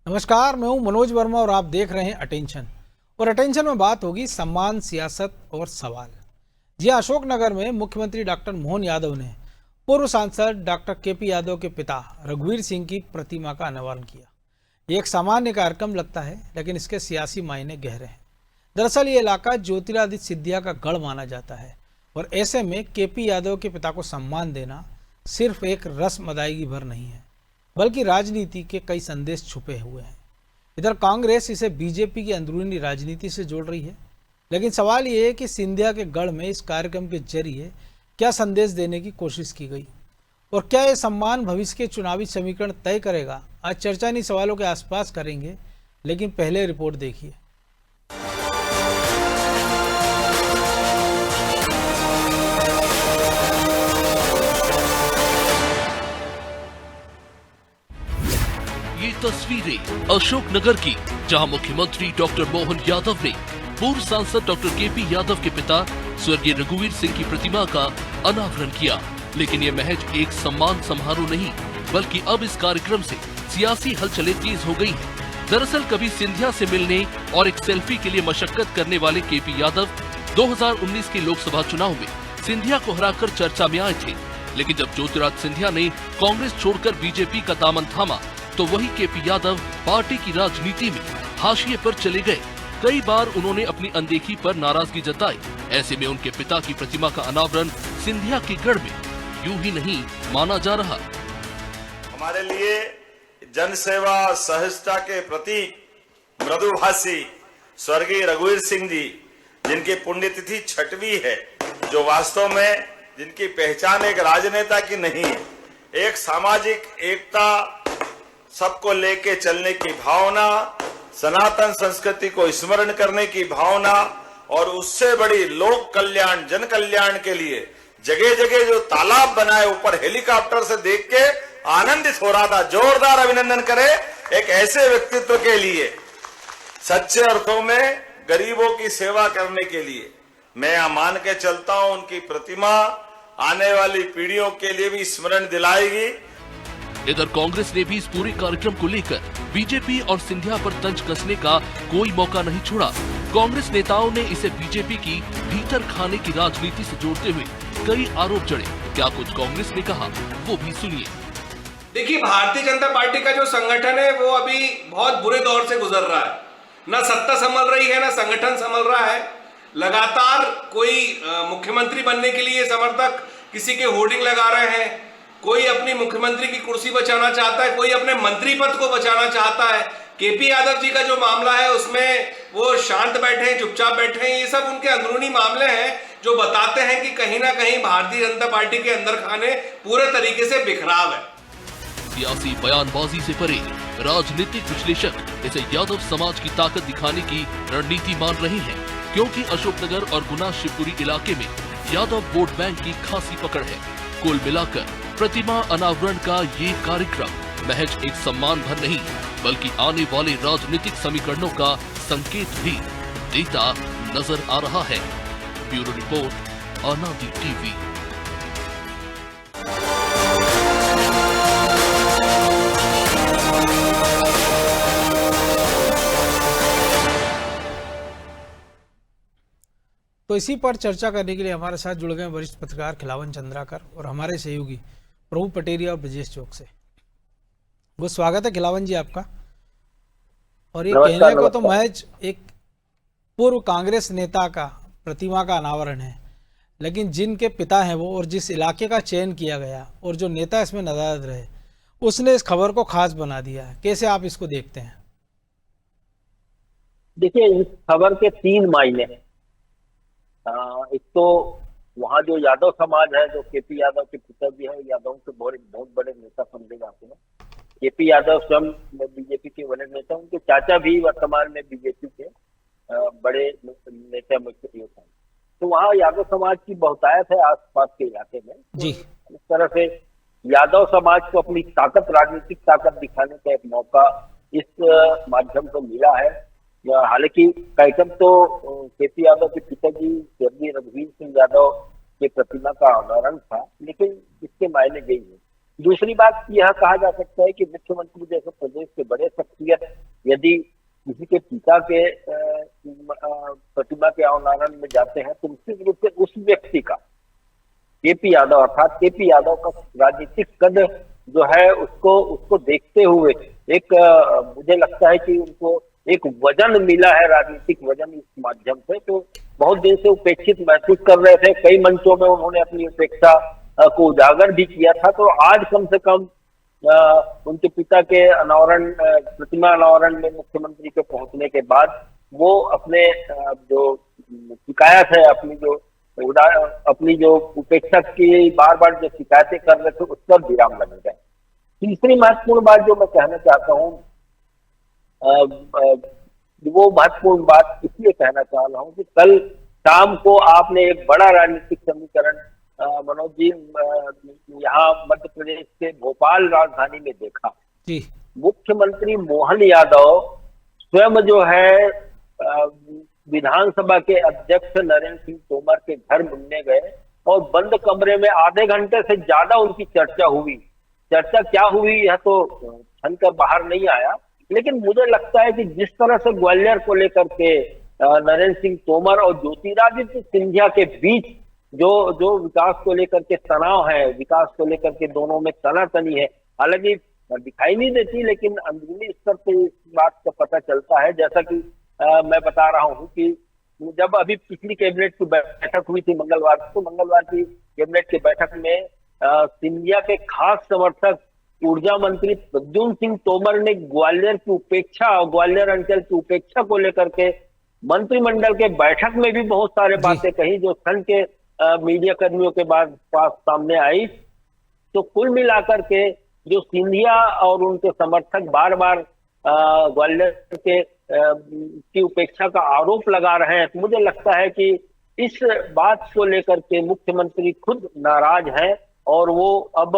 नमस्कार, मैं हूं मनोज वर्मा और आप देख रहे हैं अटेंशन। और अटेंशन में बात होगी सम्मान, सियासत और सवाल। जी हाँ, अशोकनगर में मुख्यमंत्री डॉक्टर मोहन यादव ने पूर्व सांसद डॉक्टर केपी यादव के पिता रघुवीर सिंह की प्रतिमा का अनावरण किया। ये एक सामान्य कार्यक्रम लगता है, लेकिन इसके सियासी मायने गहरे हैं। दरअसल ये इलाका ज्योतिरादित्य सिंधिया का गढ़ माना जाता है और ऐसे में केपी यादव के पिता को सम्मान देना सिर्फ एक रस्म अदायगी भर नहीं है, बल्कि राजनीति के कई संदेश छुपे हुए हैं। इधर कांग्रेस इसे बीजेपी की अंदरूनी राजनीति से जोड़ रही है, लेकिन सवाल ये है कि सिंधिया के गढ़ में इस कार्यक्रम के जरिए क्या संदेश देने की कोशिश की गई और क्या ये सम्मान भविष्य के चुनावी समीकरण तय करेगा। आज चर्चा इन्हीं सवालों के आसपास करेंगे, लेकिन पहले रिपोर्ट देखिए। ये तस्वीरें अशोकनगर की, जहां मुख्यमंत्री डॉक्टर मोहन यादव ने पूर्व सांसद डॉक्टर केपी यादव के पिता स्वर्गीय रघुवीर सिंह की प्रतिमा का अनावरण किया। लेकिन ये महज एक सम्मान समारोह नहीं, बल्कि अब इस कार्यक्रम से सियासी हलचलें तेज हो गई हैं। दरअसल कभी सिंधिया से मिलने और एक सेल्फी के लिए मशक्कत करने वाले केपी यादव 2019 के लोकसभा चुनाव में सिंधिया को हराकर चर्चा में आए थे। लेकिन जब ज्योतिरादित्य सिंधिया ने कांग्रेस छोड़कर बीजेपी का दामन थामा, तो वही केपी यादव पार्टी की राजनीति में हाशिए पर चले गए। कई बार उन्होंने अपनी अनदेखी पर नाराजगी जताई। ऐसे में उनके पिता की प्रतिमा का अनावरण सिंधिया के गढ़ में यूं ही नहीं माना जा रहा। हमारे लिए जनसेवा सहजता के प्रतीक मृदुभाषी स्वर्गीय रघुवीर सिंह जी, जिनकी पुण्यतिथि 6वीं है, जो वास्तव में जिनकी पहचान एक राजनेता की नहीं है, एक सामाजिक एकता, सबको लेके चलने की भावना, सनातन संस्कृति को स्मरण करने की भावना और उससे बड़ी लोक कल्याण, जन कल्याण के लिए जगह जगह जो तालाब बनाए, ऊपर हेलीकॉप्टर से देख के आनंदित हो रहा था। जोरदार अभिनंदन करे एक ऐसे व्यक्तित्व के लिए, सच्चे अर्थों में गरीबों की सेवा करने के लिए। मैं यहां मान के चलता हूं, उनकी प्रतिमा आने वाली पीढ़ियों के लिए भी स्मरण दिलाएगी। इधर कांग्रेस ने भी इस पूरे कार्यक्रम को लेकर बीजेपी और सिंधिया पर तंज कसने का कोई मौका नहीं छोड़ा। कांग्रेस नेताओं ने इसे बीजेपी की भीतर खाने की राजनीति से जोड़ते हुए कई आरोप जड़े। क्या कुछ कांग्रेस ने कहा, वो भी सुनिए। देखिए, भारतीय जनता पार्टी का जो संगठन है वो अभी बहुत बुरे दौर से गुजर रहा है। ना सत्ता संभल रही है, ना संगठन संभल रहा है। लगातार कोई मुख्यमंत्री बनने के लिए समर्थक किसी के होर्डिंग लगा रहे हैं, कोई अपनी मुख्यमंत्री की कुर्सी बचाना चाहता है, कोई अपने मंत्री पद को बचाना चाहता है। केपी यादव जी का जो मामला है उसमें वो शांत बैठे हैं, चुपचाप बैठे हैं। ये सब उनके अंदरूनी मामले हैं जो बताते हैं कि कहीं ना कहीं भारतीय जनता पार्टी के अंदर खाने पूरे तरीके से बिखराव है। सियासी बयानबाजी से परे राजनीतिक विश्लेषक इसे यादव समाज की ताकत दिखाने की रणनीति मान रहे हैं, क्योंकि अशोकनगर और गुना शिवपुरी इलाके में यादव वोट बैंक की खासी पकड़ है। कुल मिलाकर प्रतिमा अनावरण का ये कार्यक्रम महज एक सम्मान भर नहीं, बल्कि आने वाले राजनीतिक समीकरणों का संकेत भी देता नजर आ रहा है। ब्यूरो रिपोर्ट, अनादि टीवी। तो इसी पर चर्चा करने के लिए हमारे साथ जुड़ गए वरिष्ठ पत्रकार खिलावन चंद्राकर और हमारे सहयोगी प्रभु पटेरिया और ब्रजेश चौक से। बहुत स्वागत है खिलावन जी आपका। और ये कहने को तो महज एक पूर्व कांग्रेस नेता का प्रतिमा का अनावरण है, लेकिन जिनके पिता हैं वो और जिस इलाके का चयन किया गया और जो नेता इसमें नाराज रहे, उसने इस खबर को खास बना दिया है। कैसे आप इसको देखते हैं? देखिए, इस खबर के 3 मायने हैं। एक तो वहाँ जो यादव समाज है, जो केपी यादव के पिताजी है, यादव के बहुत बड़े नेता समझे जाते हैं। केपी यादव स्वयं बीजेपी के बड़े नेता, उनके चाचा भी वर्तमान में बीजेपी के बड़े नेता में हैं। तो वहाँ यादव समाज की बहुतायत है आसपास के इलाके में जी। इस तरह से यादव समाज को अपनी ताकत, राजनीतिक ताकत दिखाने का एक मौका इस माध्यम से मिला है। हालांकि कार्यक्रम तो केपी यादव के पिताजी स्वर्गीय रघुवीर सिंह यादव के प्रतिमा का अनावरण था, लेकिन इसके मायने यही है दूसरी बात यह कहा जा सकता है कि मुख्यमंत्री जैसे प्रदेश के बड़े शख्सियत यदि किसी के पिता के प्रतिमा के अनावरण में जाते हैं तो निश्चित रूप से उस व्यक्ति का, केपी यादव अर्थात केपी यादव का राजनीतिक कद जो है उसको देखते हुए एक मुझे लगता है कि उनको एक वजन मिला है, राजनीतिक वजन इस माध्यम से। तो बहुत दिन से उपेक्षित महसूस कर रहे थे, कई मंचों में उन्होंने अपनी उपेक्षा को उजागर भी किया था। तो आज कम से कम उनके पिता के अनावरण, प्रतिमा अनावरण में मुख्यमंत्री के पहुंचने के बाद वो अपने जो शिकायत है, अपनी जो उपेक्षा की बार बार जो शिकायतें कर रहे थे उस पर विराम लग गए। तीसरी महत्वपूर्ण बात जो मैं कहना चाहता हूँ, वो महत्वपूर्ण बात इसलिए कहना चाह रहा हूँ कि कल शाम को आपने एक बड़ा राजनीतिक समीकरण मनोज जी यहाँ मध्य प्रदेश के भोपाल राजधानी में देखा। जी। मुख्यमंत्री मोहन यादव स्वयं जो है विधानसभा के अध्यक्ष नरेंद्र सिंह तोमर के घर मिलने गए और बंद कमरे में आधे घंटे से ज्यादा उनकी चर्चा हुई। चर्चा क्या हुई यह तो छन कर बाहर नहीं आया, लेकिन मुझे लगता है कि जिस तरह से ग्वालियर को लेकर के नरेंद्र सिंह तोमर और ज्योतिरादित्य सिंधिया के बीच जो विकास को लेकर के तनाव है, विकास को लेकर के दोनों में तनातनी है, हालांकि दिखाई नहीं देती लेकिन अंदरूनी स्तर पे इस बात का पता चलता है। जैसा कि मैं बता रहा हूं कि जब अभी पिछली कैबिनेट की बैठक हुई थी मंगलवार को, मंगलवार की कैबिनेट की बैठक में सिंधिया के खास समर्थक ऊर्जा मंत्री प्रद्युम्न सिंह तोमर ने ग्वालियर की उपेक्षा और ग्वालियर अंचल की उपेक्षा को लेकर के मंत्रिमंडल के बैठक में भी बहुत सारे बातें कही जो संघ के मीडिया कर्मियों के पास सामने आई। तो कुल मिलाकर के जो सिंधिया और उनके समर्थक बार बार ग्वालियर के की उपेक्षा का आरोप लगा रहे हैं, तो मुझे लगता है कि इस बात को लेकर के मुख्यमंत्री खुद नाराज हैं और वो अब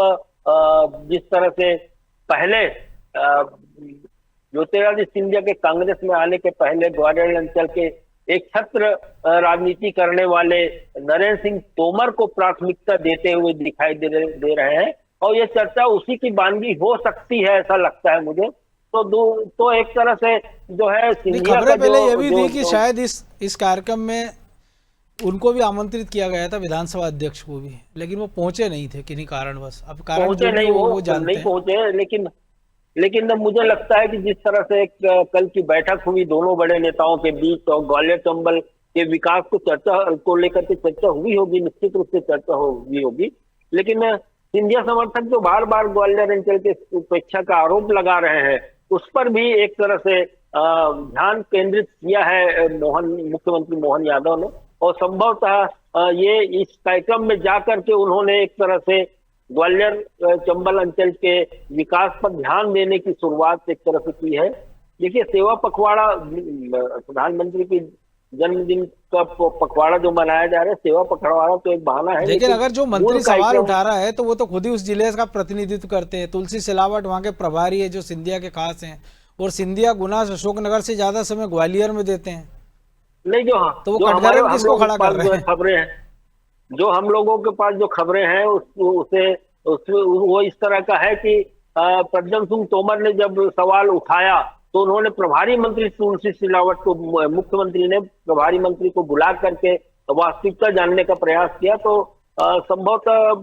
जिस तरह से पहले ज्योतिरादित्य सिंधिया के कांग्रेस में आने के पहले ग्वालियर अंचल के एक छत्र राजनीति करने वाले नरेंद्र सिंह तोमर को प्राथमिकता देते हुए दिखाई दे रहे हैं और ये चर्चा उसी की बानगी हो सकती है, ऐसा लगता है मुझे। तो एक तरह से जो है सिंधिया खबरें पहले ये भी थी कि शायद इस कार्यक्रम में उनको भी आमंत्रित किया गया था, विधानसभा अध्यक्ष को भी, लेकिन वो पहुंचे नहीं थे किन्हीं कारणवश। अब कारण पहुंचे नहीं, वो जानते नहीं पहुंचे, लेकिन मुझे लगता है कि जिस तरह से कल की बैठक हुई दोनों बड़े नेताओं के बीच और ग्वालियर चंबल के विकास को लेकर के चर्चा हुई होगी, निश्चित रूप से चर्चा हुई होगी, लेकिन सिंधिया समर्थक जो बार बार ग्वालियर अंचल के उपेक्षा का आरोप लगा रहे हैं उस पर भी एक तरह से ध्यान केंद्रित किया है मुख्यमंत्री मोहन यादव ने और संभवतः ये इस कार्यक्रम में जाकर के उन्होंने एक तरह से ग्वालियर चंबल अंचल के विकास पर ध्यान देने की शुरुआत एक तरह से की है। देखिए, सेवा पखवाड़ा, प्रधानमंत्री की जन्मदिन का पखवाड़ा जो मनाया जा रहा है, सेवा पखवाड़ा तो एक बहाना है, लेकिन अगर जो मंत्री सवाल उठा रहा है तो वो तो खुद ही उस जिले का प्रतिनिधित्व करते हैं। तुलसी सिलावट वहाँ के प्रभारी है जो सिंधिया के खास हैं और सिंधिया गुना अशोकनगर से ज्यादा समय ग्वालियर में देते हैं। नहीं, तो वो कटघरे में किसको खड़ा कर रहे हैं? खबरें हैं जो हम लोगों के पास जो खबरें हैं वो इस तरह का है कि प्रद्युम्न सिंह तोमर ने जब सवाल उठाया तो उन्होंने प्रभारी मंत्री तुलसी सिलावट को, मुख्यमंत्री ने प्रभारी मंत्री को बुला करके वास्तविकता जानने का प्रयास किया। तो संभवतः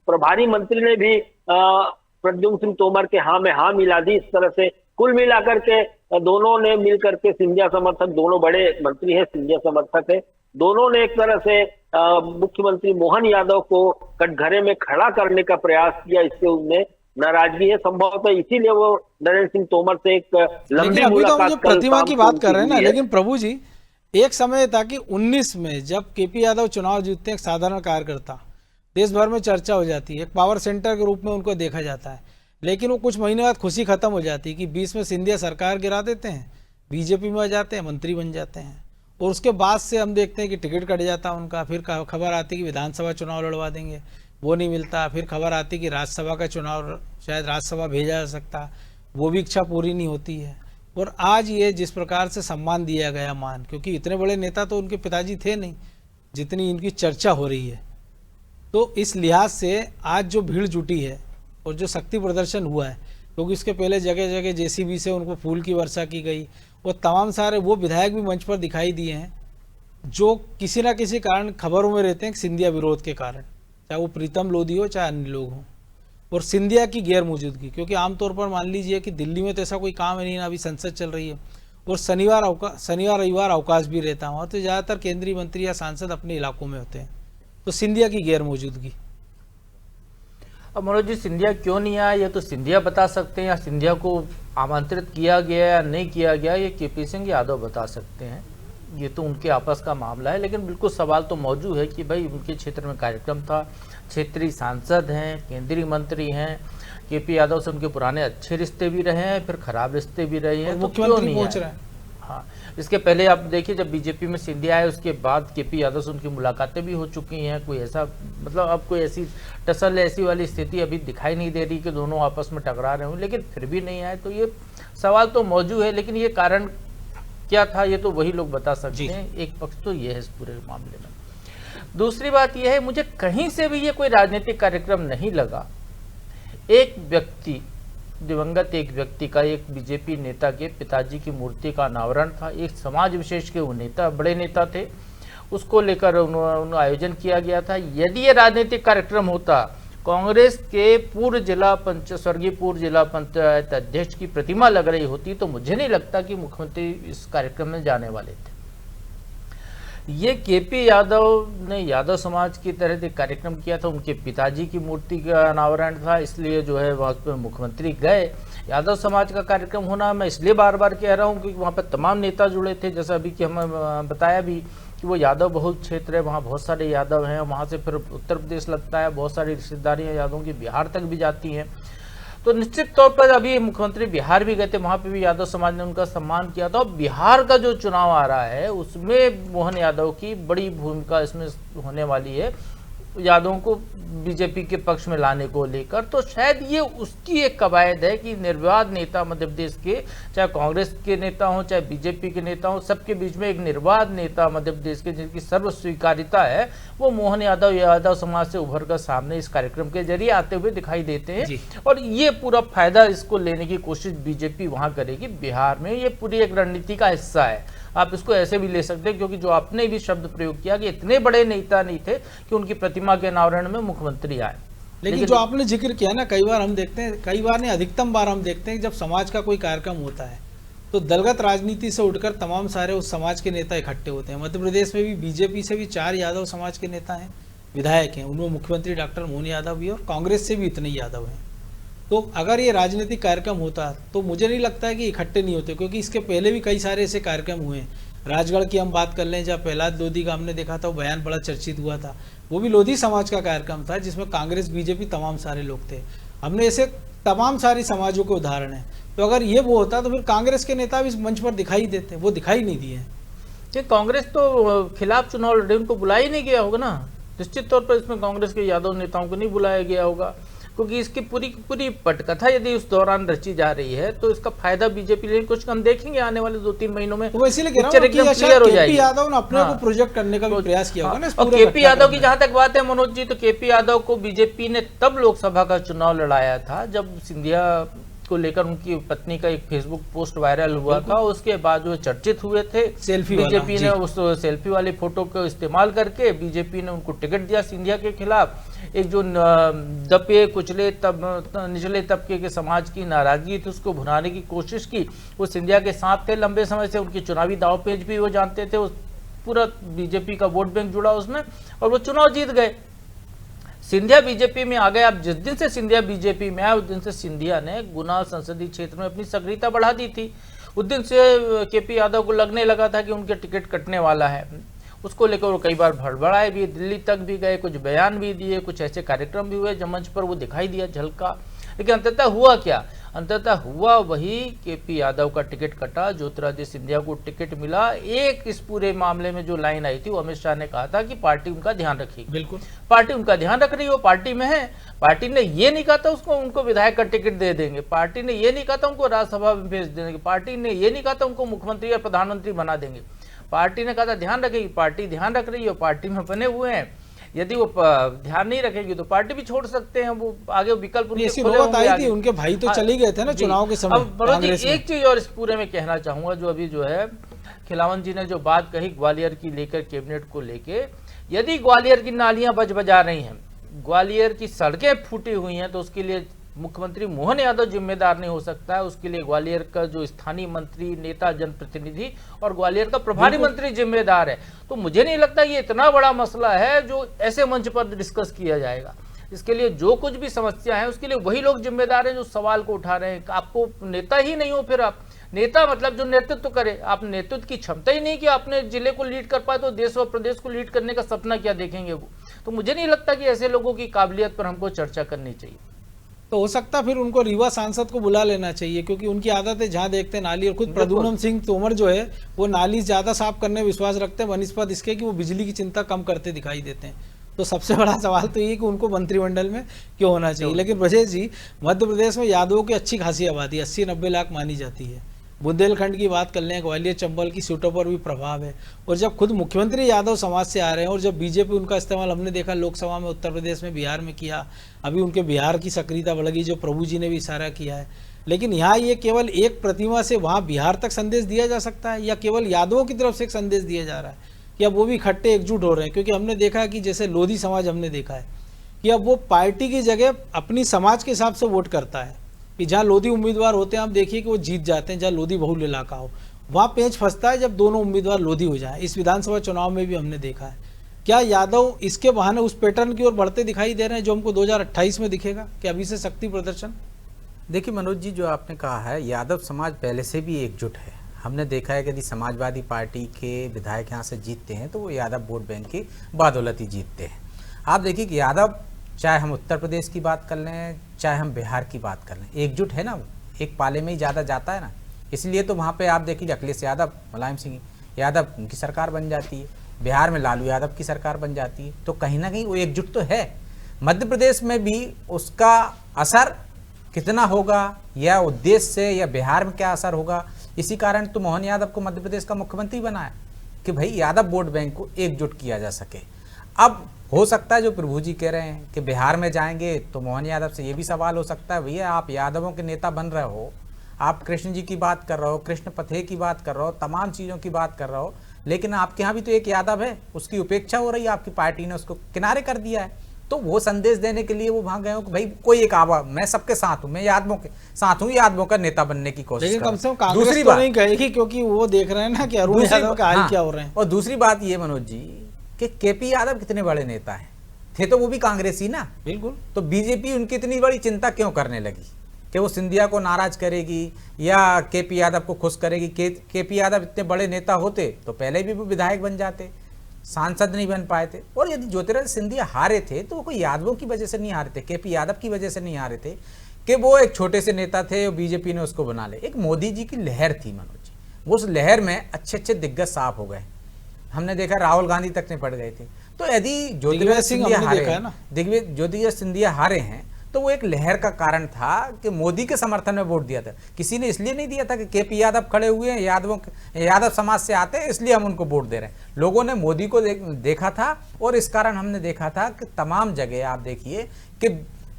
प्रभारी मंत्री ने भी प्रद्युम्न सिंह तोमर के हाँ में हाँ मिला दी। इस तरह से कुल मिलाकर के दोनों ने मिलकर के, सिंधिया समर्थक, दोनों बड़े मंत्री हैं, सिंधिया समर्थक है, दोनों ने एक तरह से मुख्यमंत्री मोहन यादव को कटघरे में खड़ा करने का प्रयास किया। इससे उनमें नाराजगी है, संभवतः इसीलिए वो नरेंद्र सिंह तोमर से एक लंबी मुलाकात तो प्रतिमा की बात कर रहे हैं ना, लेकिन प्रभु जी एक समय था कि 19 में जब केपी यादव चुनाव जीतते हैं, एक साधारण कार्यकर्ता, देश भर में चर्चा हो जाती है, एक पावर सेंटर के रूप में उनको देखा जाता है, लेकिन वो कुछ महीने बाद खुशी खत्म हो जाती है कि 20 में सिंधिया सरकार गिरा देते हैं, बीजेपी में आ जाते हैं, मंत्री बन जाते हैं और उसके बाद से हम देखते हैं कि टिकट कट जाता है उनका। फिर खबर आती है कि विधानसभा चुनाव लड़वा देंगे, वो नहीं मिलता। फिर खबर आती कि राज्यसभा का चुनाव, शायद राज्यसभा भेजा जा सकता, वो भी इच्छा पूरी नहीं होती है। और आज ये जिस प्रकार से सम्मान दिया गया, मान, क्योंकि इतने बड़े नेता तो उनके पिताजी थे नहीं जितनी इनकी चर्चा हो रही है, तो इस लिहाज से आज जो भीड़ जुटी है और जो शक्ति प्रदर्शन हुआ है, क्योंकि इसके पहले जगह जगह जेसीबी से उनको फूल की वर्षा की गई और तमाम सारे वो विधायक भी मंच पर दिखाई दिए हैं जो किसी ना किसी कारण खबरों में रहते हैं सिंधिया विरोध के कारण, चाहे वो प्रीतम लोधी हो चाहे अन्य लोग हों। और सिंधिया की गैर मौजूदगी, क्योंकि आमतौर पर मान लीजिए कि दिल्ली में तो ऐसा कोई काम है नहीं ना, अभी संसद चल रही है और शनिवार रविवार अवकाश भी रहता है वहाँ, तो ज़्यादातर केंद्रीय मंत्री या सांसद अपने इलाकों में होते हैं। तो सिंधिया की गैर मौजूदगी। अब मनोज जी, सिंधिया क्यों नहीं आया ये तो सिंधिया बता सकते हैं, या सिंधिया को आमंत्रित किया गया या नहीं किया गया ये केपी सिंह यादव बता सकते हैं, ये तो उनके आपस का मामला है। लेकिन बिल्कुल सवाल तो मौजूद है कि भाई उनके क्षेत्र में कार्यक्रम था, क्षेत्रीय सांसद हैं, केंद्रीय मंत्री हैं, केपी यादव से उनके पुराने अच्छे रिश्ते भी रहे हैं, फिर खराब रिश्ते भी रहे हैं, तो क्यों नहीं पहुंच रहे हैं। हाँ, इसके पहले आप देखिए जब बीजेपी में सिंधिया आए उसके बाद केपी यादव से उनकी मुलाकातें भी हो चुकी हैं। कोई ऐसा मतलब अब कोई ऐसी टसल ऐसी वाली स्थिति अभी दिखाई नहीं दे रही कि दोनों आपस में टकरा रहे हों, लेकिन फिर भी नहीं आए। तो ये सवाल तो मौजूद है, लेकिन ये कारण क्या था ये तो वही लोग बता सकते हैं। एक पक्ष तो ये है इस पूरे मामले में। दूसरी बात यह है, मुझे कहीं से भी ये कोई राजनीतिक कार्यक्रम नहीं लगा। एक व्यक्ति, दिवंगत एक व्यक्ति का, एक बीजेपी नेता के पिताजी की मूर्ति का अनावरण था, एक समाज विशेष के वो नेता, बड़े नेता थे, उसको लेकर उन्होंने आयोजन किया गया था। यदि ये राजनीतिक कार्यक्रम होता, कांग्रेस के स्वर्गीय पूर्व जिला पंचायत अध्यक्ष की प्रतिमा लग रही होती, तो मुझे नहीं लगता कि मुख्यमंत्री इस कार्यक्रम में जाने वाले थे। ये केपी यादव ने यादव समाज की तरह एक कार्यक्रम किया था, उनके पिताजी की मूर्ति का अनावरण था, इसलिए जो है वहाँ पर मुख्यमंत्री गए। यादव समाज का कार्यक्रम होना, मैं इसलिए बार बार कह रहा हूँ क्योंकि वहाँ पर तमाम नेता जुड़े थे, जैसा अभी कि हमें बताया भी कि वो यादव बहुल क्षेत्र है, वहाँ बहुत सारे यादव हैं, वहाँ से फिर उत्तर प्रदेश लगता है, बहुत सारी रिश्तेदारियाँ यादवों की बिहार तक भी जाती हैं। तो निश्चित तौर पर अभी मुख्यमंत्री बिहार भी गए थे, वहाँ पे भी यादव समाज ने उनका सम्मान किया था। बिहार का जो चुनाव आ रहा है उसमें मोहन यादव की बड़ी भूमिका इसमें होने वाली है, यादवों को बीजेपी के पक्ष में लाने को लेकर। तो शायद ये उसकी एक कवायद है कि निर्विवाद नेता मध्य प्रदेश के, चाहे कांग्रेस के नेता हों चाहे बीजेपी के नेता हों, सबके बीच में एक निर्विवाद नेता मध्य प्रदेश के जिनकी सर्व स्वीकारिता है, वो मोहन यादव समाज से उभर कर सामने इस कार्यक्रम के जरिए आते हुए दिखाई देते हैं। और ये पूरा फायदा इसको लेने की कोशिश बीजेपी वहां करेगी बिहार में। ये पूरी एक रणनीति का हिस्सा है, आप इसको ऐसे भी ले सकते हैं, क्योंकि जो आपने भी शब्द प्रयोग किया कि इतने बड़े नेता नहीं थे कि उनकी प्रतिमा के अनावरण में मुख्यमंत्री आए। लेकिन जो आपने जिक्र किया ना, कई बार हम देखते हैं, कई बार नहीं अधिकतम बार हम देखते हैं जब समाज का कोई कार्यक्रम होता है तो दलगत राजनीति से उठकर तमाम सारे उस समाज के नेता इकट्ठे होते हैं। मध्य प्रदेश में भी बीजेपी से भी 4 यादव समाज के नेता हैं, विधायक हैं, उनमें मुख्यमंत्री डॉक्टर मोहन यादव भी और कांग्रेस से भी इतने ही यादव हैं। तो अगर ये राजनीतिक कार्यक्रम होता तो मुझे नहीं लगता है कि इकट्ठे नहीं होते, क्योंकि इसके पहले भी कई सारे ऐसे कार्यक्रम हुए हैं। राजगढ़ की हम बात कर लें, जब प्रहलाद लोधी का हमने देखा था, वो बयान बड़ा चर्चित हुआ था, वो भी लोधी समाज का कार्यक्रम था जिसमें कांग्रेस बीजेपी तमाम सारे लोग थे। हमने ऐसे तमाम सारी समाजों के उदाहरण हैं। तो अगर ये वो होता तो फिर कांग्रेस के नेता भी इस मंच पर दिखाई देते, वो दिखाई नहीं दिए। ये कांग्रेस तो खिलाफ चुनाव लड़े, उनको बुलाया ही नहीं गया होगा ना, निश्चित तौर पर इसमें कांग्रेस के यादव नेताओं को नहीं बुलाया गया होगा, क्योंकि इसकी पूरी पटकथा यदि उस दौरान रची जा रही है तो इसका फायदा बीजेपी लेकिन कुछ हम देखेंगे आने वाले 2-3 महीनों में। तो इसीलिए कह रहा हूं कि केपी यादव ने अपने को प्रोजेक्ट करने का भी प्रयास किया होगा ना। और केपी यादव की जहां तक बात है मनोज जी, तो केपी यादव को बीजेपी ने तब लोकसभा का चुनाव लड़ाया था जब सिंधिया को लेकर उनकी पत्नी का एक फेसबुक पोस्ट वायरल हुआ था, उसके बाद वो चर्चित हुए थे। बीजेपी ने उस सेल्फी वाली फोटो को इस्तेमाल करके बीजेपी ने उनको टिकट दिया सिंधिया के खिलाफ। एक जो दबे कुचले निचले तबके के समाज की नाराजगी थी उसको भुनाने की कोशिश की। वो सिंधिया के साथ थे लंबे समय से, उनकी चुनावी दांवपेच भी वो जानते थे, पूरा बीजेपी का वोट बैंक जुड़ा उसमें और वो चुनाव जीत गए। सिंधिया बीजेपी में आ गए। अब जिस दिन से सिंधिया बीजेपी में आया उस दिन से सिंधिया ने गुना संसदीय क्षेत्र में अपनी सक्रियता बढ़ा दी थी। उस दिन से केपी यादव को लगने लगा था कि उनके टिकट कटने वाला है। उसको लेकर वो कई बार भड़बड़ाए भी, दिल्ली तक भी गए, कुछ बयान भी दिए, कुछ ऐसे कार्यक्रम भी हुए जब मंच पर वो दिखाई दिया, झलका। लेकिन अंततः हुआ क्या? अंततः हुआ वही, केपी यादव का टिकट कटा, ज्योतिरादित्य सिंधिया को टिकट मिला। एक इस पूरे मामले में जो लाइन आई थी वो अमित शाह ने कहा था कि पार्टी उनका ध्यान रखेगी। बिल्कुल पार्टी उनका ध्यान रख रही है, वो पार्टी में है। पार्टी ने ये नहीं कहा था उनको विधायक का टिकट दे देंगे, पार्टी ने ये नहीं कहा था उनको राज्यसभा में भेज देंगे, पार्टी ने ये नहीं कहा था उनको मुख्यमंत्री या प्रधानमंत्री बना देंगे। पार्टी ने कहा था ध्यान रखेगी, पार्टी ध्यान रख रही है, पार्टी में बने हुए हैं। यदि वो ध्यान नहीं रखेगी तो पार्टी भी छोड़ सकते हैं, वो आगे विकल्प उनके ऐसी खुले नौबत होंगे आई थी, आगे। उनके भाई तो हाँ, चले गए थे ना जी। चुनाव के समय अब मनोज जी, कांग्रेस में। एक चीज और इस पूरे में कहना चाहूंगा, जो अभी जो है खिलावन जी ने जो बात कही ग्वालियर की लेकर, कैबिनेट को लेके, यदि ग्वालियर की नालियां बजा रही हैं, ग्वालियर की सड़कें फूटी हुई हैं, तो उसके लिए मुख्यमंत्री मोहन यादव जिम्मेदार नहीं हो सकता है। उसके लिए ग्वालियर का जो स्थानीय मंत्री, नेता, जनप्रतिनिधि और ग्वालियर का प्रभारी मंत्री जिम्मेदार है। तो मुझे नहीं लगता ये इतना बड़ा मसला है जो ऐसे मंच पर डिस्कस किया जाएगा। इसके लिए जो कुछ भी समस्या है उसके लिए वही लोग जिम्मेदार हैं जो सवाल को उठा रहे हैं। आपको नेता ही नहीं हो, फिर आप नेता मतलब जो नेतृत्व करे, आप नेतृत्व की क्षमता ही नहीं कि अपने जिले को लीड कर पाए, तो देश और प्रदेश को लीड करने का सपना क्या देखेंगे वो। तो मुझे नहीं लगता कि ऐसे लोगों की काबिलियत पर हमको चर्चा करनी चाहिए। तो हो सकता है फिर उनको रीवा सांसद को बुला लेना चाहिए, क्योंकि उनकी आदत है जहां देखते हैं नाली, और खुद प्रद्युम्न सिंह तोमर जो है वो नाली ज्यादा साफ करने में विश्वास रखते हैं बनिस्पत इसके कि वो बिजली की चिंता कम करते दिखाई देते हैं। तो सबसे बड़ा सवाल तो ये कि उनको मंत्रिमंडल में क्यों होना चाहिए। लेकिन ब्रजेश जी, मध्य प्रदेश में यादवों की अच्छी खासी आबादी 80-90 लाख मानी जाती है। बुंदेलखंड की बात कर लें, ग्वालियर चंबल की सीटों पर भी प्रभाव है। और जब खुद मुख्यमंत्री यादव समाज से आ रहे हैं, और जब बीजेपी उनका इस्तेमाल हमने देखा लोकसभा में, उत्तर प्रदेश में, बिहार में किया, अभी उनके बिहार की सक्रियता बढ़ गई, जो प्रभु जी ने भी इशारा किया है। लेकिन यहाँ ये केवल एक प्रतिमा से वहाँ बिहार तक संदेश दिया जा सकता है, या केवल यादवों की तरफ से एक संदेश दिया जा रहा है कि अब वो भी इकट्ठे एकजुट हो रहे हैं? क्योंकि हमने देखा है कि जैसे लोधी समाज हमने देखा है कि अब वो पार्टी की जगह अपनी समाज के हिसाब से वोट करता है, कि जहाँ लोधी उम्मीदवार होते हैं आप देखिए कि वो जीत जाते हैं, जहाँ लोधी बहुल इलाका हो वहाँ पेंच फंसता है जब दोनों उम्मीदवार लोधी हो जाए। इस विधानसभा चुनाव में भी हमने देखा है। क्या यादव इसके बहाने उस पैटर्न की ओर बढ़ते दिखाई दे रहे हैं जो हमको 2028 में दिखेगा कि अभी से शक्ति प्रदर्शन? देखिए मनोज जी, जो आपने कहा है, यादव समाज पहले से भी एकजुट है। हमने देखा है कि यदि समाजवादी पार्टी के विधायक यहाँ से जीतते हैं तो वो यादव वोट बैंक की बदौलत ही जीतते हैं। आप देखिए कि यादव, चाहे हम उत्तर प्रदेश की बात कर लें, चाहे हम बिहार की बात कर लें, एकजुट है ना, वो एक पाले में ही ज़्यादा जाता है ना। इसलिए तो वहाँ पे आप देखिए अखिलेश यादव, मुलायम सिंह यादव, उनकी सरकार बन जाती है। बिहार में लालू यादव की सरकार बन जाती है। तो कहीं ना कहीं वो एकजुट तो है। मध्य प्रदेश में भी उसका असर कितना होगा, या उद्देश्य से, या बिहार में क्या असर होगा, इसी कारण तो मोहन यादव को मध्य प्रदेश का मुख्यमंत्री बनाया कि भाई यादव वोट बैंक को एकजुट किया जा सके। अब हो सकता है जो प्रभु जी कह रहे हैं कि बिहार में जाएंगे तो मोहन यादव से ये भी सवाल हो सकता है, भैया आप यादवों के नेता बन रहे हो, आप कृष्ण जी की बात कर रहे हो, कृष्ण पथे की बात कर रहे हो, तमाम चीज़ों की बात कर रहे हो, लेकिन आपके यहाँ भी तो एक यादव है, उसकी उपेक्षा हो रही है, आपकी पार्टी ने उसको किनारे कर दिया है। तो वो संदेश देने के लिए वो वहां गए हो कि भाई कोई एक आवा, मैं सबके साथ हूं, मैं यादवों के साथ हूं, यादवों का नेता बनने की कोशिश। लेकिन कम से कम कांग्रेस तो नहीं कहेगी, क्योंकि वो देख रहे हैं ना कि अरुण यादव का हाल क्या हो रहे हैं। और दूसरी बात ये मनोज जी कि केपी यादव कितने बड़े नेता हैं, थे तो वो भी कांग्रेसी ना। बिल्कुल। तो बीजेपी उनकी इतनी बड़ी चिंता क्यों करने लगी कि वो सिंधिया को नाराज करेगी या केपी यादव को खुश करेगी? केपी यादव इतने बड़े नेता होते तो पहले भी वो विधायक बन जाते, सांसद नहीं बन पाए थे। और यदि ज्योतिरादित्य सिंधिया हारे थे तो वो कोई यादवों की वजह से नहीं हारे थे, केपी यादव की वजह से नहीं हारे थे कि वो एक छोटे से नेता थे और बीजेपी ने उसको बना ले। एक मोदी जी की लहर थी मनोज जी, वो उस लहर में अच्छे अच्छे दिग्गज साफ हो गए। हमने देखा राहुल गांधी तक ने पड़ गए थे। तो यदि ज्योतिरादित्य सिंधिया हारे हैं तो वो एक लहर का कारण था कि मोदी के समर्थन में वोट दिया था। किसी ने इसलिए नहीं दिया था कि केपी यादव खड़े हुए हैं, यादव समाज से आते हैं इसलिए हम उनको वोट दे रहे हैं। लोगों ने मोदी को देखा था, और इस कारण हमने देखा था कि तमाम जगह आप देखिए कि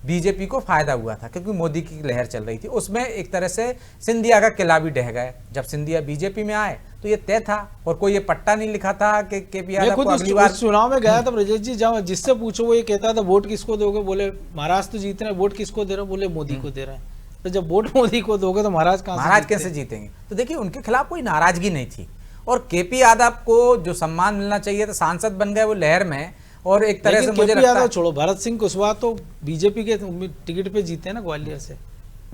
बीजेपी को फायदा हुआ था, क्योंकि मोदी की लहर चल रही थी। उसमें एक तरह से सिंधिया का किला भी ढह गया। जब सिंधिया बीजेपी में आए तो ये तय था, और कोई ये पट्टा नहीं लिखा था कि केपी यादव को अगली बार। चुनाव में गया था ब्रजेश जी, जहाँ जिससे पूछो वो ये कहता था वोट किसको दोगे, बोले महाराज तो जीत रहे हैं, वोट किसको दे रहे हो, बोले मोदी को दे रहे हैं। तो जब वोट मोदी को दोगे तो महाराज कैसे जीतेंगे? तो देखिए उनके खिलाफ कोई नाराजगी नहीं थी, और केपी यादव को जो सम्मान मिलना चाहिए था, सांसद बन गए वो लहर में। और एक तरह से मुझे लगता है, छोड़ो, भरत सिंह कुशवाहा तो बीजेपी के टिकट पे जीते हैं ना ग्वालियर से।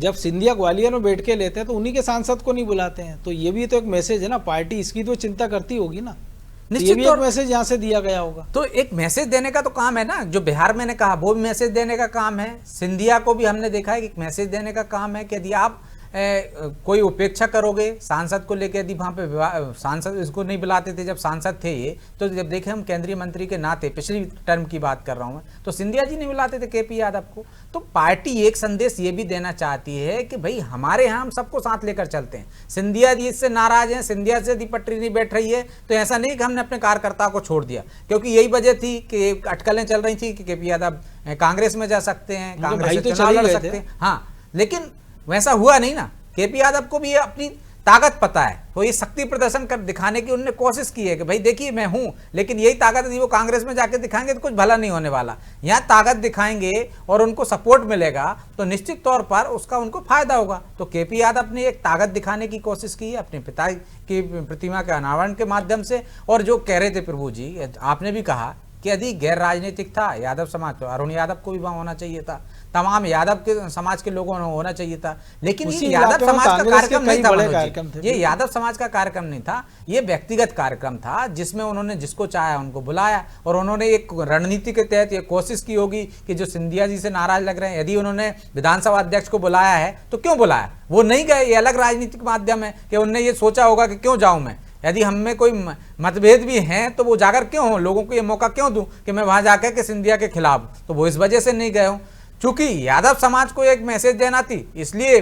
जब सिंधिया ग्वालियर में बैठ के लेते हैं तो उन्हीं के सांसद को नहीं बुलाते हैं। तो ये भी तो एक मैसेज है ना, पार्टी इसकी तो चिंता करती होगी ना, निश्चित एक मैसेज यहाँ से दिया गया होगा। तो एक मैसेज देने का तो काम है ना, जो बिहार मैंने कहा वो भी मैसेज देने का काम है। सिंधिया को भी हमने देखा है कि एक मैसेज देने का काम है कि यदि आप कोई उपेक्षा करोगे सांसद को लेकर? यदि वहाँ पे सांसद इसको नहीं बुलाते थे जब सांसद थे ये, तो जब देखे हम केंद्रीय मंत्री के नाते, पिछली टर्म की बात कर रहा हूँ मैं, तो सिंधिया जी नहीं बुलाते थे केपी यादव को। तो पार्टी एक संदेश ये भी देना चाहती है कि भाई हमारे यहाँ हम सबको साथ लेकर चलते हैं। सिंधिया जी इससे नाराज हैं, सिंधिया से यदि पटरी नहीं बैठ रही है तो ऐसा नहीं कि हमने अपने कार्यकर्ताओं को छोड़ दिया, क्योंकि यही वजह थी कि अटकलें चल रही थी कि केपी यादव कांग्रेस में जा सकते हैं, कांग्रेस से चुनाव लड़ सकते हैं। हाँ, लेकिन वैसा हुआ नहीं ना। केपी यादव को भी अपनी ताकत पता है, तो ये शक्ति प्रदर्शन कर दिखाने की उन्होंने कोशिश की है कि भाई देखिए मैं हूं, लेकिन यही ताकत यदि वो कांग्रेस में जाके दिखाएंगे तो कुछ भला नहीं होने वाला। यहाँ ताकत दिखाएंगे और उनको सपोर्ट मिलेगा तो निश्चित तौर पर उसका उनको फायदा होगा। तो केपी यादव ने एक ताकत दिखाने की कोशिश की है अपने पिता की प्रतिमा के अनावरण के माध्यम से। और जो कह रहे थे प्रभु जी, आपने भी कहा कि यदि गैर राजनीतिक था यादव समाज, तो अरुण यादव को भी वहां होना चाहिए था, तमाम यादव के समाज के लोगों को होना चाहिए था। लेकिन ये यादव समाज का कार्यक्रम नहीं था, ये यादव समाज का कार्यक्रम नहीं था, ये व्यक्तिगत कार्यक्रम था जिसमें उन्होंने जिसको चाहा उनको बुलाया। और उन्होंने एक रणनीति के तहत ये कोशिश की होगी कि जो सिंधिया जी से नाराज लग रहे हैं, यदि उन्होंने विधानसभा अध्यक्ष को बुलाया है तो क्यों बुलाया, वो नहीं गए, ये अलग राजनीतिक माध्यम है कि उन्होंने ये सोचा होगा कि क्यों जाऊं मैं, यदि हम में कोई मतभेद भी हैं तो वो जाकर क्यों हो, लोगों को ये मौका क्यों दूं कि मैं वहां जाकर के सिंधिया के खिलाफ, तो वो इस वजह से नहीं गए हूं। चूंकि यादव समाज को एक मैसेज देना थी इसलिए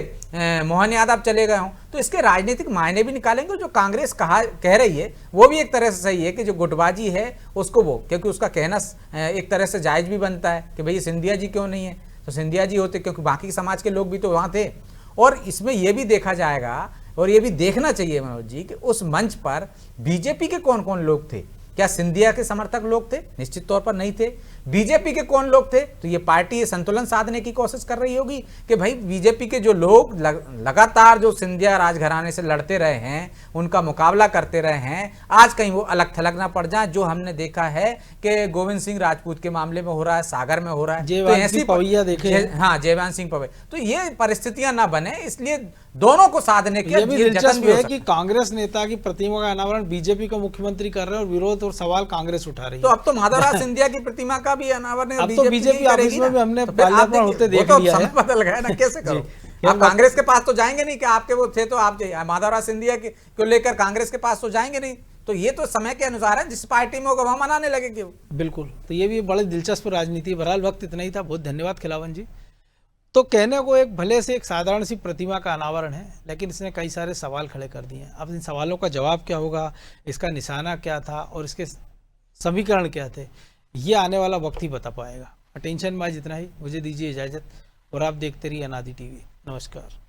मोहन यादव चले गए हों, तो इसके राजनीतिक मायने भी निकालेंगे। जो कांग्रेस कह रही है वो भी एक तरह से सही है कि जो गुटबाजी है उसको वो, क्योंकि उसका कहना एक तरह से जायज भी बनता है कि भाई सिंधिया जी क्यों नहीं है, तो सिंधिया जी होते, क्योंकि बाकी समाज के लोग भी तो वहाँ थे। और इसमें यह भी देखा जाएगा और ये भी देखना चाहिए मनोज जी कि उस मंच पर बीजेपी के कौन कौन लोग थे। क्या सिंधिया के समर्थक लोग थे? निश्चित तौर पर नहीं थे। बीजेपी के कौन लोग थे? तो ये पार्टी ये संतुलन साधने की कोशिश कर रही होगी कि भाई बीजेपी के जो लोग लगातार जो सिंधिया राजघराने से लड़ते रहे हैं, उनका मुकाबला करते रहे हैं, आज कहीं वो अलग थलग ना पड़ जाए। जो हमने देखा है कि गोविंद सिंह राजपूत के मामले में हो रहा है, सागर में हो रहा है, तो ऐसी पवैया देखे, हाँ जयवान सिंह पवैया, तो ये परिस्थितियां ना बने, इसलिए दोनों को साधने के भी दिलचस्प है कि कांग्रेस नेता की प्रतिमा का अनावरण बीजेपी का मुख्यमंत्री कर रहे हैं और विरोध और सवाल कांग्रेस उठा रही है। तो अब तो माधवराज सिंधिया की प्रतिमा का भी अनावरण अब तो बीजेपी ऑफिस में भी हमने पार्लियामेंट होते देख लिया है। बदल गया ना, कैसे करो आप कांग्रेस के पास तो जाएंगे नहीं कि आपके वो थे तो आप माधवराज सिंधिया को लेकर कांग्रेस के पास तो जाएंगे नहीं। तो ये तो समय के अनुसार है, जिस पार्टी में होगा वहां मनाने लगेगी। बिल्कुल, तो ये भी बड़ी दिलचस्प राजनीति। बहरहाल वक्त इतना ही था, बहुत धन्यवाद खिलावन जी। तो कहने को एक भले से एक साधारण सी प्रतिमा का अनावरण है, लेकिन इसने कई सारे सवाल खड़े कर दिए हैं। अब इन सवालों का जवाब क्या होगा, इसका निशाना क्या था और इसके समीकरण क्या थे, ये आने वाला वक्त ही बता पाएगा। अटेंशन में आज इतना ही, मुझे दीजिए इजाज़त और आप देखते रहिए अनादि टीवी। नमस्कार।